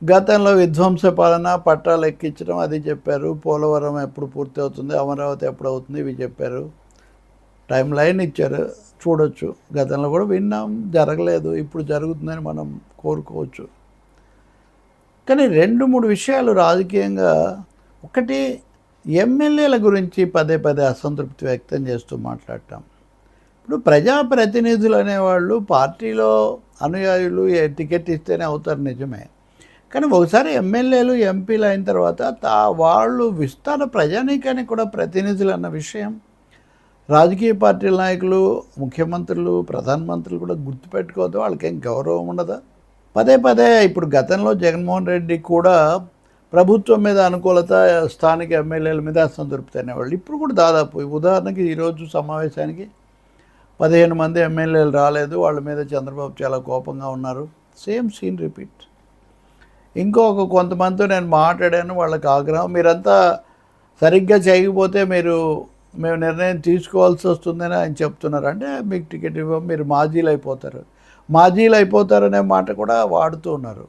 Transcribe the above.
గతంలో విధ్వంస పాలన, పట్టాలు ఎక్కించడం అది చెప్పారు. పోలవరం ఎప్పుడు పూర్తి అవుతుంది, అమరావతి ఎప్పుడు అవుతుంది ఇవి చెప్పారు. టైం లైన్ ఇచ్చారు, చూడొచ్చు. గతంలో కూడా విన్నాం, జరగలేదు. ఇప్పుడు జరుగుతుందని మనం కోరుకోవచ్చు. కానీ 2, 3 విషయాలు రాజకీయంగా, ఒకటి ఎమ్మెల్యేల గురించి పదే పదే అసంతృప్తి వ్యక్తం చేస్తూ మాట్లాడటం. ఇప్పుడు ప్రజాప్రతినిధులు అనేవాళ్ళు పార్టీలో అనుయాయులు టికెట్ ఇస్తేనే అవుతారు, నిజమే. కానీ ఒకసారి ఎమ్మెల్యేలు, ఎంపీలు అయిన తర్వాత వాళ్ళు విస్తార ప్రజానీకానికి కూడా ప్రతినిధులు అన్న విషయం రాజకీయ పార్టీల నాయకులు, ముఖ్యమంత్రులు, ప్రధానమంత్రులు కూడా గుర్తుపెట్టుకోవద్దు. వాళ్ళకేం గౌరవం ఉండదా? పదే పదే ఇప్పుడు గతంలో జగన్మోహన్ రెడ్డి కూడా ప్రభుత్వం మీద అనుకూలత, స్థానిక ఎమ్మెల్యేల మీద అసంతృప్తి అనేవాళ్ళు. ఇప్పుడు కూడా దాదాపు ఉదాహరణకి ఈరోజు సమావేశానికి 15 మంది ఎమ్మెల్యేలు రాలేదు. వాళ్ళ మీద చంద్రబాబు చాలా కోపంగా ఉన్నారు. Same scene repeat. ఇంకొక కొంతమందితో నేను మాట్లాడాను, వాళ్ళకి ఆగ్రహం. మీరంతా సరిగ్గా చేయకపోతే మేము నిర్ణయం తీసుకోవాల్సి వస్తుందని ఆయన చెప్తున్నారు. అంటే మీకు టికెట్ ఇవ్వం, మీరు మాజీలు అయిపోతారు. మాజీలు అయిపోతారనే మాట కూడా వాడుతూ ఉన్నారు.